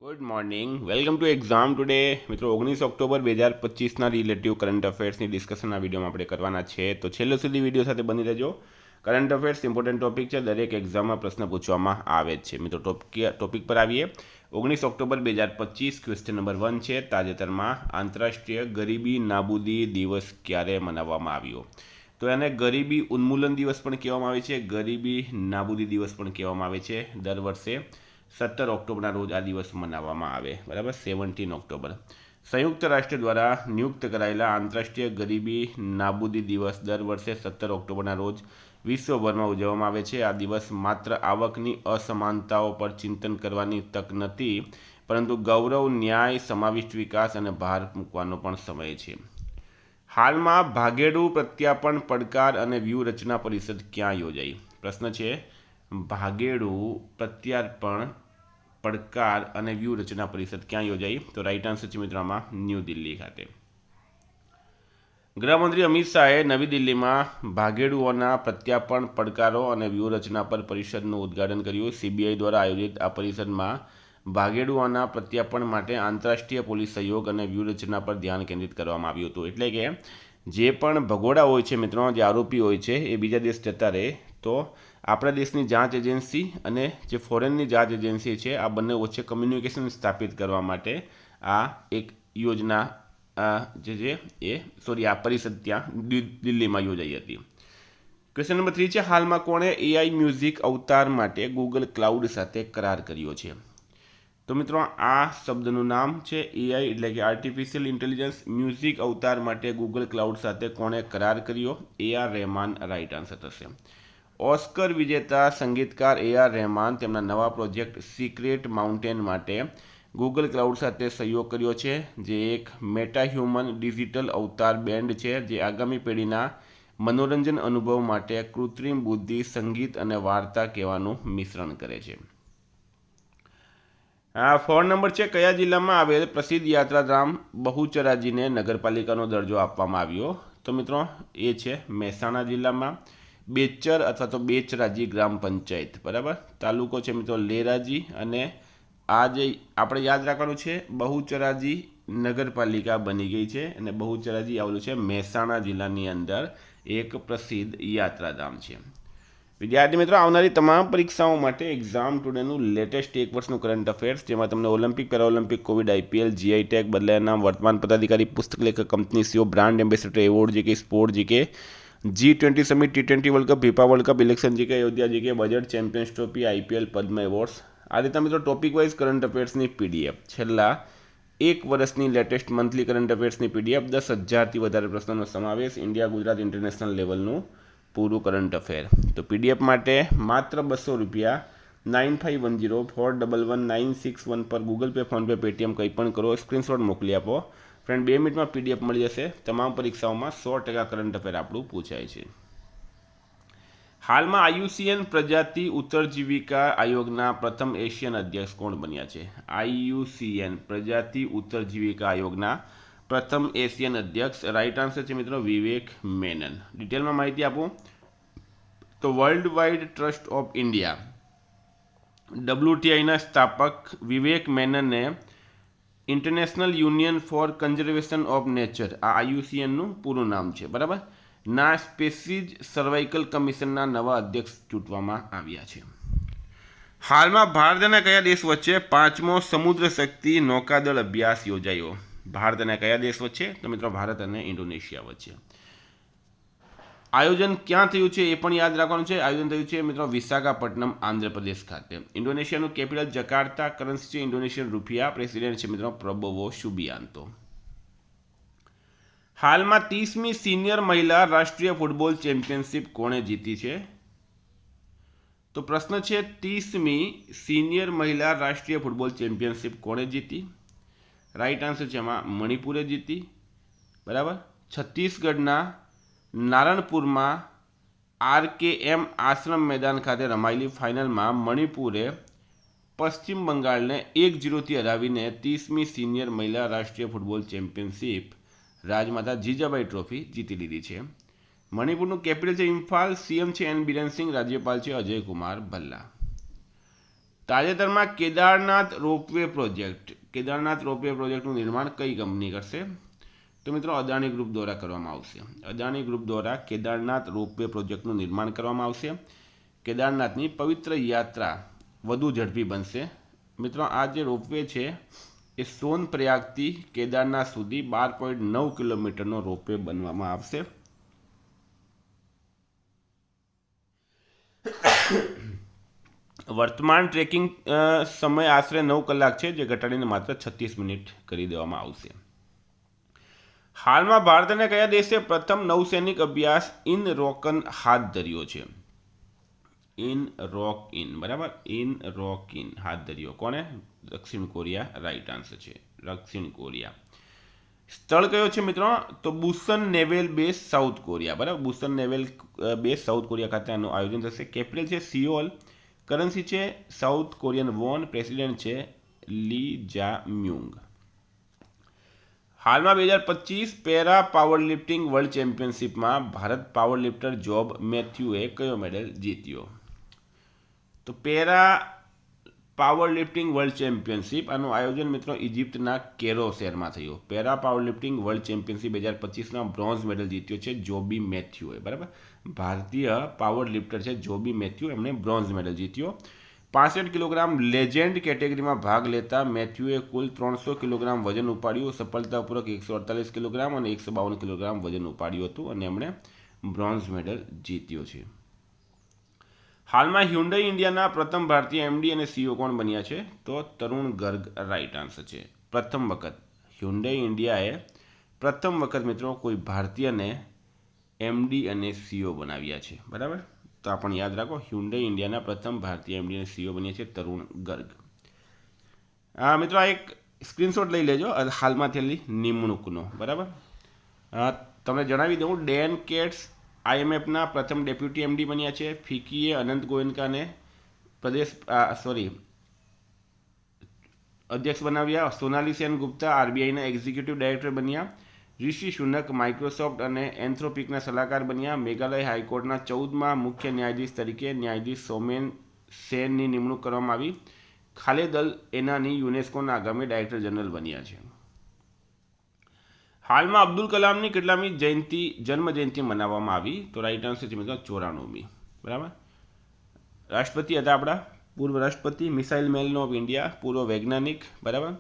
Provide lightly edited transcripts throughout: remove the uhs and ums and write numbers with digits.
Good morning welcome to exam today મિત્રો 19 October 2025ના relative current અફેર્સની discussion આ વિડીયોમાં આપણે કરવાના છે તો છેલ્લે સુધી વિડીયો સાથે બની રહેજો. કરંટ અફેર્સ ઇમ્પોર્ટન્ટ ટોપિક છે, દરેક એક્ઝામમાં પ્રશ્ન પૂછવામાં આવે જ છે. મિત્રો ટોપિક પર આવીએ. 19 ઓક્ટોબર 2025 ક્વેશ્ચન નંબર 1 છે, તાજેતરમાં આંતરરાષ્ટ્રીય ગરીબી નાબૂદી દિવસ ક્યારે મનાવવામાં આવ્યો? તો એને ગરીબી ઉન્મૂલન દિવસ પણ કહેવામાં આવે છે, ગરીબી નાબૂદી દિવસ પણ કહેવામાં આવે છે. દર વર્ષે 17 ઓક્ટોબરના રોજ આ દિવસ મનાવવામાં આવે, બરાબર. 17 ઓક્ટોબર સંયુક્ત રાષ્ટ્ર દ્વારા નિયુક્ત કરાયેલા આંતરરાષ્ટ્રીય ગરીબી નાબૂદી દિવસ દર વર્ષે 17 ઓક્ટોબરના રોજ વિશ્વભરમાં ઉજવવામાં આવે છે. આ દિવસ માત્ર આવકની અસમાનતાઓ પર ચિંતન કરવાની તક નથી, પરંતુ ગૌરવ, ન્યાય, સમાવિષ્ટ વિકાસ અને ભાર મૂકવાનો પણ સમય છે. હાલમાં ભાગેડુ પ્રત્યાપન પડકાર અને વ્યૂહરચના પરિષદ ક્યાં યોજાઈ? પ્રશ્ન છે, ભાગેડુ પ્રત્યાર્પણ પડકાર અને વ્યૂહરચના પરિષદ ક્યાં યોજાઈ? તો રાઈટ આન્સર છે મિત્રો આમાં ન્યૂ દિલ્હી ખાતે. ગૃહમંત્રી અમિત શાહે નવી દિલ્હીમાં ભાગેડુઓના પ્રત્યાર્પણ પડકારો અને વ્યૂહરચના પર પરિષદનું ઉદ્ઘાટન કર્યું. સીબીઆઈ દ્વારા આયોજિત આ પરિષદમાં ભાગેડુઓના પ્રત્યાર્પણ માટે આંતરરાષ્ટ્રીય પોલીસ સહયોગ અને વ્યૂહરચના પર ધ્યાન કેન્દ્રિત કરવામાં આવ્યું હતું. એટલે કે જે પણ ભગોડા હોય છે મિત્રો, જે આરોપી હોય છે એ બીજા દેશ જતા રહે તો આપણા દેશની જાંચ એજન્સી અને જે ફોરેનની જાંચ એજન્સી છે આ બંને વચ્ચે કમ્યુનિકેશન સ્થાપિત કરવા માટે આ એક યોજના આ પરિષદ ત્યાં દિલ્હીમાં યોજાઈ હતી. ક્વેશ્ચન નંબર 3 છે, હાલમાં કોણે એઆઈ મ્યુઝિક અવતાર માટે ગૂગલ ક્લાઉડ સાથે કરાર કર્યો છે? તો મિત્રો આ શબ્દનું નામ છે એઆઈ, એટલે કે આર્ટિફિશિયલ ઇન્ટેલિજન્સ. મ્યુઝિક અવતાર માટે ગૂગલ ક્લાઉડ સાથે કોણે કરાર કર્યો? AR રહેમાન રાઈટ આન્સર થશે. ઓસ્કર વિજેતા સંગીતકાર AR રહેમાન તેમના નવા પ્રોજેક્ટ સિક્રેટ માઉન્ટેન માટે ગૂગલ ક્લાઉડ સાથે સહયોગ કર્યો છે, જે એક મેટા હ્યુમન ડિજિટલ અવતાર બેન્ડ છે જે આગામી પેઢીના મનોરંજન અનુભવ માટે કૃત્રિમ બુદ્ધિ, સંગીત અને વાર્તા કહેવાનું મિશ્રણ કરે છે. 4 નંબર છે, કયા જિલ્લામાં આવેલ પ્રસિદ્ધ યાત્રાધામ બહુચરાજીને નગરપાલિકાનો દરજ્જો આપવામાં આવ્યો? તો મિત્રો એ છે મહેસાણા જિલ્લામાં બેચર અથવા તો બેચરાજી ગ્રામ પંચાયત, બરાબર. તાલુકો છે મિત્રો લેરાજી, અને આ જે આપણે યાદ રાખવાનું છે બહુચરાજી નગરપાલિકા બની ગઈ છે, અને બહુચરાજી આવેલું છે મહેસાણા જિલ્લાની અંદર, એક પ્રસિદ્ધ યાત્રાધામ છે. વિદ્યાર્થી મિત્રો, આવનારી તમામ પરીક્ષાઓ માટે એક્ઝામ ટુડેનું લેટેસ્ટ એક વર્ષનું કરંટ અફેર્સ, જેમાં તમને Olympic, Paralympic, Covid, IPL, GI tag, બદલાયા નામ, વર્તમાન પદાધિકારી, પુસ્તક લેખક, company CEO, brand ambassador award GK, sport GK, G20 summit, T20 world cup, FIFA world cup, election GK, Ayodhya GK, budget, champions trophy, IPL, Padma awards, આ રીતે મિત્રો ટોપિક વાઇઝ કરંટ અફેર્સની PDF, છેલ્લા એક વર્ષની લેટેસ્ટ મંથલી કરંટ અફેર્સની PDF, 10,000થી વધારે પ્રશ્નોનો સમાવેશ, ઇન્ડિયા, ગુજરાત, ઇન્ટરનેશનલ લેવલનું પૂરું કરંટ અફેર. તો PDF માટે માત્ર 200 રૂપિયા 9510411961 પર ગૂગલ પે, ફોનપે, પેટીએમ કંઈ પણ કરો, સ્ક્રીનશોટ મોકલી આપો. ફ્રેન્ડ 2 મિનિટમાં PDF મળી જશે. તમામ પરીક્ષાઓમાં 100% કરંટ અફેર આપણું પૂછાય છે. હાલમાં IUCN પ્રજાતિ ઉત્તરજીવિકા આયોગના પ્રથમ એશિયન અધ્યક્ષ કોણ બન્યા છે? IUCN પ્રજાતિ ઉત્તરજીવિકા આયોગના પ્રથમ એશિયન અધ્યક્ષ રાઈટ આન્સર છે મિત્રો વિવેક મેનન. ડિટેલમાં માહિતી આપું તો world wide trust of India WTIના સ્થાપક વિવેક મેનને international union for conservation of nature, આ IUCNનું પૂરું નામ છે, બરાબર, ના સ્પેસીઝ સર્વાઇકલ કમિશનના નવા અધ્યક્ષ ચૂંટવામાં આવ્યા છે. હાલમાં ભારત અને કયા દેશ વચ્ચે 5મો સમુદ્ર શક્તિ નૌકાદળ અભ્યાસ યોજાયો? ભારત અને કયા દેશ વચ્ચે? તો મિત્રો ભારત અને ઇન્ડોનેશિયા વચ્ચે. આયોજન ક્યાં થયું છે એ પણ યાદ રાખવાનું છે. આયોજન થયું છે મિત્રો વિશાખાપટ્ટનમ, આંધ્રપ્રદેશ ખાતે. ઇન્ડોનેશિયાનું કેપિટલ જકાર્તા, કરન્સી છે ઇન્ડોનેશિયન રૂપિયા, પ્રેસિડેન્ટ છે મિત્રો પ્રબોવો સુબિયાન્તો. હાલમાં 30મી સિનિયર મહિલા રાષ્ટ્રીય ફૂટબોલ ચેમ્પિયનશિપ કોણે જીતી છે? તો પ્રશ્ન છે 30મી સિનિયર મહિલા રાષ્ટ્રીય ફૂટબોલ ચેમ્પિયનશિપ કોણે જીતી? રાઈટ આન્સર છે એમાં મણિપુરે જીતી, બરાબર. છત્તીસગઢના નારણપુરમાં RKM આશ્રમ મેદાન ખાતે રમાયેલી ફાઇનલમાં મણિપુરે પશ્ચિમ બંગાળને 1-0થી હરાવીને 30મી સિનિયર મહિલા રાષ્ટ્રીય ફૂટબોલ ચેમ્પિયનશિપ રાજમાતા જીજાબાઈ ટ્રોફી જીતી લીધી છે. મણિપુરનું કેપિટલ છે ઇમ્ફાલ, CM છે N બિરેન સિંહ, રાજ્યપાલ છે અજય કુમાર ભલ્લા. તાજેતરમાં કેદારનાથ રોપવે પ્રોજેક્ટનું નિર્માણ કઈ કંપની કરશે? તો મિત્રો અદાણી ગ્રુપ દ્વારા કરવામાં આવશે. અદાણી ગ્રુપ દ્વારા કેદારનાથ રોપવે પ્રોજેક્ટનું નિર્માણ કરવામાં આવશે. કેદારનાથની પવિત્ર યાત્રા વધુ ઝડપી બનશે. મિત્રો આ જે રોપવે છે એ સોનપ્રયાગથી કેદારનાથ સુધી 12.9 કિલોમીટરનો રોપવે બનવામાં આવશે. વર્તમાન ટ્રેકિંગ સમય આશરે 9 કલાક છે, જે ઘટાડીને માત્ર 36 મિનિટ કરી દેવામાં આવશે. હાલમાં ભારત અને કયા દેશે પ્રથમ નૌસૈનિક અભ્યાસ ઇનરોકન હાથ ધર્યો છે? બરાબર, ઇનરોકિન હાથ ધર્યો. કોને? દક્ષિણ કોરિયા. રાઈટ આન્સર છે દક્ષિણ કોરિયા. સ્થળ કયો છે મિત્રો? તો Busan naval base South Korea. બરાબર, Busan naval base South Korea ખાતે આનું આયોજન થશે. કેપિટલ છે સિયોલ. કરન્સી છે સાઉથ કોરિયન વોન. પ્રેસિડેન્ટ છે લી જામ્યુંગ. હાલમાં 2025 પેરા પાવર લિફ્ટિંગ વર્લ્ડ ચેમ્પિયનશિપમાં ભારત પાવર લિફ્ટર જોબ મેથ્યુએ કયો મેડલ જીત્યો? તો para power lifting world championship આનું આયોજન મિત્રો ઇજિપ્તના કેરો શહેરમાં થયું. Para power lifting world championship 2025માં બ્રોન્ઝ મેડલ જીત્યો છે જોબી મેથ્યુએ. બરાબર, ભારતીય પાવર લિફ્ટર છે જોબી મેથ્યુ, એમણે બ્રોન્ઝ મેડલ જીત્યો. 65 કિલોગ્રામ લેજેન્ડ કેટેગરીમાં ભાગ લેતા મેથ્યુએ કુલ 300 કિલોગ્રામ વજન ઉપાડ્યું. સફળતાપૂર્વક 148 કિલોગ્રામ અને 152 કિલોગ્રામ વજન ઉપાડ્યું હતું અને એમણે બ્રોન્ઝ મેડલ જીત્યો છે. હાલમાં હ્યુન્ડાઈ ઇન્ડિયાના પ્રથમ ભારતીય એમડી અને સીઈઓ કોણ બન્યા છે? તો તરુણ ગર્ગ. રાઈટ આન્સર છે. પ્રથમ વખત હ્યુન્ડાઈ ઇન્ડિયાએ પ્રથમ વખત મિત્રો કોઈ ભારતીયને એમડી અને સીઈઓ બનાવ્યા છે. બરાબર, તો આ પણ યાદ રાખો, હ્યુન્ડાઈ ઇન્ડિયાના પ્રથમ ભારતીય એમડી અને સીઈઓ બન્યા છે તરુણ ગર્ગ. મિત્રો આ એક સ્ક્રીનશોટ લઈ લેજો હાલમાં થયેલી નિમણૂકનો. બરાબર, તમને જણાવી દઉં, ડેન કેટ્સ આઈએમએફના પ્રથમ ડેપ્યુટી એમડી બન્યા છે. ફિકીએ અનંત ગોયનકાને અધ્યક્ષ બનાવ્યા. સોનાલી સેન ગુપ્તા આરબીઆઈના એક્ઝિક્યુટિવ ડાયરેક્ટર બન્યા. ઋષિ સુનક માઇક્રોસોફ્ટ અને એન્થ્રોપિકના સલાહકાર બન્યા. મેઘાલય હાઈકોર્ટના 14મા મુખ્ય ન્યાયાધીશ તરીકે ન્યાયાધીશ સોમેન સેનની નિમણૂક કરવામાં આવી. ખાલેદ અલ એનાની યુનેસ્કોના આગામી ડાયરેક્ટર જનરલ બન્યા છે. હાલમાં અબ્દુલ કલામની કેટલામી જન્મ જયંતિ મનાવવામાં આવી? તો રાઈટ આન્સર છે મિત્રો 94મી. બરાબર, રાષ્ટ્રપતિ હતા આપણા પૂર્વ રાષ્ટ્રપતિ, મિસાઇલ મેન ઓફ ઇન્ડિયા, પૂર્વ વૈજ્ઞાનિક. બરાબર,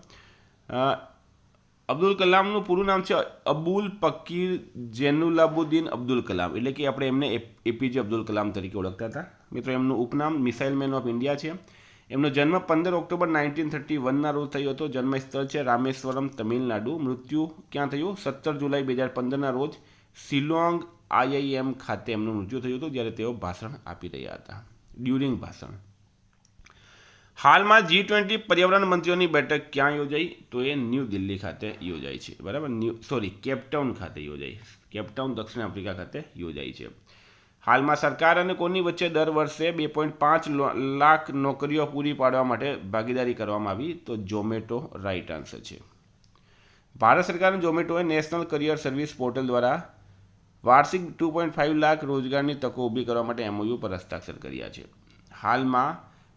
અબ્દુલ કલામનું પૂરું નામ છે અબુલ પકીર જેનુલાબુદ્દીન અબ્દુલ કલામ, એટલે કે આપણે એમને એપીજે અબ્દુલ કલામ તરીકે ઓળખતા હતા. મિત્રો એમનું ઉપનામ મિસાઇલ મેન ઓફ ઇન્ડિયા છે. એમનો જન્મ 15 ઓક્ટોબર 1931ના રોજ થયો હતો. જન્મસ્થળ છે રામેશ્વરમ, તમિલનાડુ. મૃત્યુ ક્યાં થયું? 17 જુલાઈ 2015ના રોજ શિલોંગ આઈઆઈએમ ખાતે એમનું મૃત્યુ થયું હતું, જ્યારે તેઓ ભાષણ આપી રહ્યા હતા. ડ્યુરિંગ ભાષણ. હાલમાં G20 પર્યાવરણ મંત્રીઓની બેઠક ક્યાં યોજાઈ? તો એ ન્યૂ દિલ્હી ખાતે યોજાઈ છે. બરાબર, કેપટાઉન ખાતે યોજાઈ. કેપટાઉન દક્ષિણ આફ્રિકા ખાતે યોજાઈ છે. હાલમાં સરકાર અને કોની વચ્ચે દર વર્ષે 2.5 લાખ નોકરીઓ પૂરી પાડવા માટે ભાગીદારી કરવામાં આવી? તો ઝોમેટો. રાઈટ આન્સર છે. ભારત સરકાર અને ઝોમેટોએ નેશનલ કરિયર સર્વિસ પોર્ટલ દ્વારા વાર્ષિક 2.5 લાખ રોજગારની તકો ઊભી કરવા માટે એમઓયુ પર હસ્તાક્ષર કર્યા છે. હાલમાં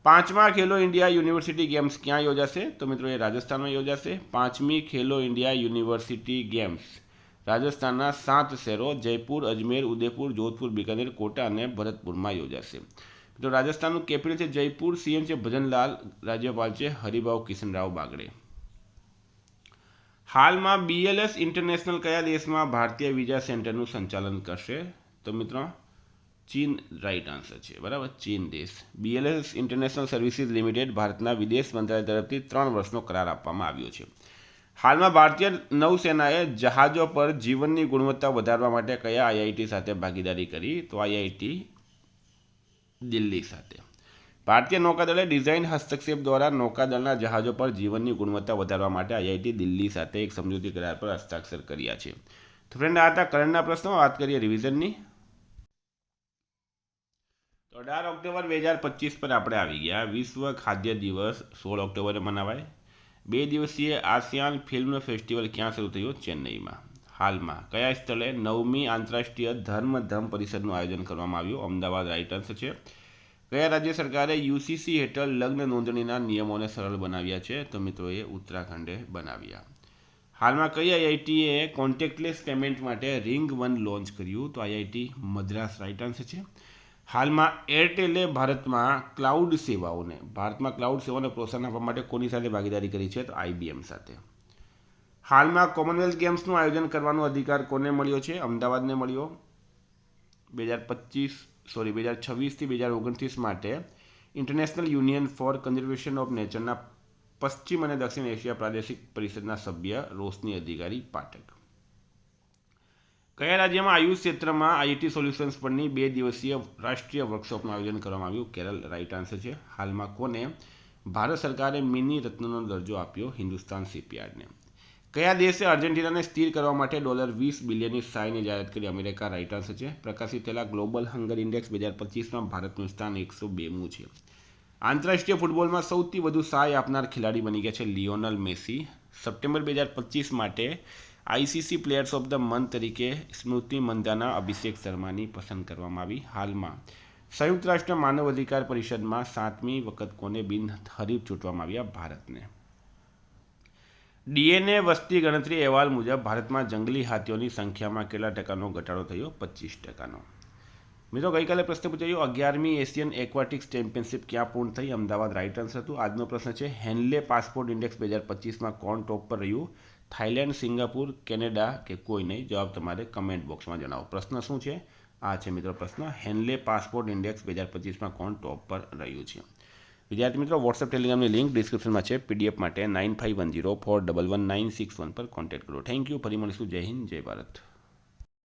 5મા ખેલો ઇન્ડિયા યુનિવર્સિટી ગેમ્સ ક્યાં યોજાશે? તો મિત્રો એ રાજસ્થાનમાં યોજાશે. 5મી ખેલો ઇન્ડિયા યુનિવર્સિટી ગેમ્સ રાજસ્થાનના 7 શહેરો જયપુર, અજમેર, ઉદયપુર, જોધપુર, બિકાનેર, કોટા અને ભરતપુરમાં યોજાશે. તો રાજસ્થાનનું કેપિટલ છે જયપુર. સીએમ છે ભજનલાલ. રાજ્યપાલ છે હરિભાઉ કિશનરાવ બાગડે. હાલમાં બીએલએસ ઇન્ટરનેશનલ કયા દેશમાં ભારતીય વિઝા સેન્ટરનું સંચાલન કરશે? તો મિત્રો ચીન. રાઈટ આન્સર છે. બરાબર, ચીન દેશ. બીએલએસ ઇન્ટરનેશનલ સર્વિસીસ લિમિટેડ ભારતના વિદેશ મંત્રાલય તરફથી 3 વર્ષનો કરાર આપવામાં આવ્યો છે. હાલમાં ભારતીય નૌસેનાએ જહાજો પર જીવનની ગુણવત્તા વધારવા માટે કયા આઈઆઈટી સાથે ભાગીદારી કરી? તો આઈઆઈટી દિલ્હી સાથે. ભારતીય નૌકાદળે ડિઝાઇન હસ્તક્ષેપ દ્વારા નૌકાદળના જહાજો પર જીવનની ગુણવત્તા વધારવા માટે આઈઆઈટી દિલ્હી સાથે એક સમજૂતી કરાર પર હસ્તાક્ષર કર્યા છે. તો ફ્રેન્ડ આ હતા કરંટના પ્રશ્નો. વાત કરીએ રિવિઝનની. તો 18 ઓક્ટોબર 2025 પર આપણે આવી ગયા. વિશ્વ ખાદ્ય દિવસ 16 ઓક્ટોબરે મનાવાય. 2 દિવસીય આસિયાન ફિલ્મ ફેસ્ટિવલ ક્યાં શરૂ થયું? ચેન્નઈમાં. હાલમાં કયા સ્થળે 9મી આંતરરાષ્ટ્રીય ધર્મ પરિષદનું આયોજન કરવામાં આવ્યું? અમદાવાદ. રાઈટ આન્સર છે. કયા રાજ્ય સરકારે યુસીસી હેઠળ લગ્ન નોંધણીના નિયમોને સરળ બનાવ્યા છે? તો મિત્રો એ ઉત્તરાખંડે બનાવ્યા. હાલમાં કઈ આઈઆઈટીએ કોન્ટેક્ટલેસ પેમેન્ટ માટે રિંગ 1 લોન્ચ કર્યું? તો આઈઆઈટી મદ્રાસ રાઇટ આન્સર છે. હાલમાં એરટેલે ભારતમાં ક્લાઉડ સેવાઓને પ્રોત્સાહન આપવા માટે કોની સાથે ભાગીદારી કરી છે? તો આઈબીએમ સાથે. હાલમાં કોમનવેલ્થ ગેમ્સનું આયોજન કરવાનો અધિકાર કોને મળ્યો છે? અમદાવાદને મળ્યો. 2026થી 2029 માટે international union for conservation of નેચરના પશ્ચિમ અને દક્ષિણ એશિયા પ્રાદેશિક પરિષદના સભ્ય રોશની અધિકારી પાઠક. કયા રાજ્યમાં આયુષ ક્ષેત્રમાં આઈટી સોલ્યુશન્સ પરની 2 દિવસીય રાષ્ટ્રીય વર્કશોપનું આયોજન કરવામાં આવ્યું? કેરળ રાઇટ આન્સર છે. હાલમાં કોને ભારત સરકારે મિની રત્નનો દરજ્જો આપ્યો? હિન્દુસ્તાન શિપયાર્ડને. કયા દેશે અર્જેન્ટિનાને સ્થિર કરવા માટે $20 બિલિયનની સહાયની જાહેરાત કરી? અમેરિકા રાઇટ આન્સર છે. પ્રકાશિત થયેલા ગ્લોબલ હંગર ઇન્ડેક્સ 2025માં ભારતનું સ્થાન 102મું છે. આંતરરાષ્ટ્રીય ફૂટબોલમાં સૌથી વધુ સહાય આપનાર ખેલાડી બની ગયા છે લિયોનલ મેસી. સપ્ટેમ્બર 2025 માટે ICC players of the month તરીકે સ્મૃતિ મંધાના, અભિષેક શર્માની પસંદ કરવામાં આવી. હાલમાં સંયુક્ત રાષ્ટ્ર માનવ અધિકાર પરિષદમાં 7મી વખત કોને બિનહરીફ ચૂંટવામાં આવ્યા? ભારતને. ડીએનએ વસ્તી ગણતરી અહેવાલ મુજબ ભારતમાં જંગલી હાથીઓની સંખ્યામાં કેટલા ટકાનો ઘટાડો થયો? 25%. મિત્રો ગઈકાલે પ્રશ્ન પૂછાયો 11મી એશિયન એક્વાટિક્સ ચેમ્પિયનશિપ ક્યાં પૂર્ણ થઈ? અમદાવાદ રાઇટ આન્સર હતું. આજનો પ્રશ્ન છે હેનલે પાસપોર્ટ ઇન્ડેક્સ 2025માં કોણ ટોપ પર રહ્યું? થાઇલેન્ડ, સિંગાપુર, કેનેડા કે કોઈ નહીં? જવાબ તમારે કમેન્ટ બોક્સમાં જણાવો. પ્રશ્ન શું છે? આ છે મિત્રો પ્રશ્ન, હેનલે પાસપોર્ટ ઇન્ડેક્સ 2025માં કોણ ટોપ પર રહ્યું છે? વિદ્યાર્થી મિત્રો વોટ્સએપ ટેલિગ્રામની લિંક ડિસ્ક્રિપ્શનમાં છે. પીડીએફ માટે 9510411961 પર કોન્ટેક્ટ કરો. Thank you. ફરી મળીશું. જય હિન્દ, જય ભારત.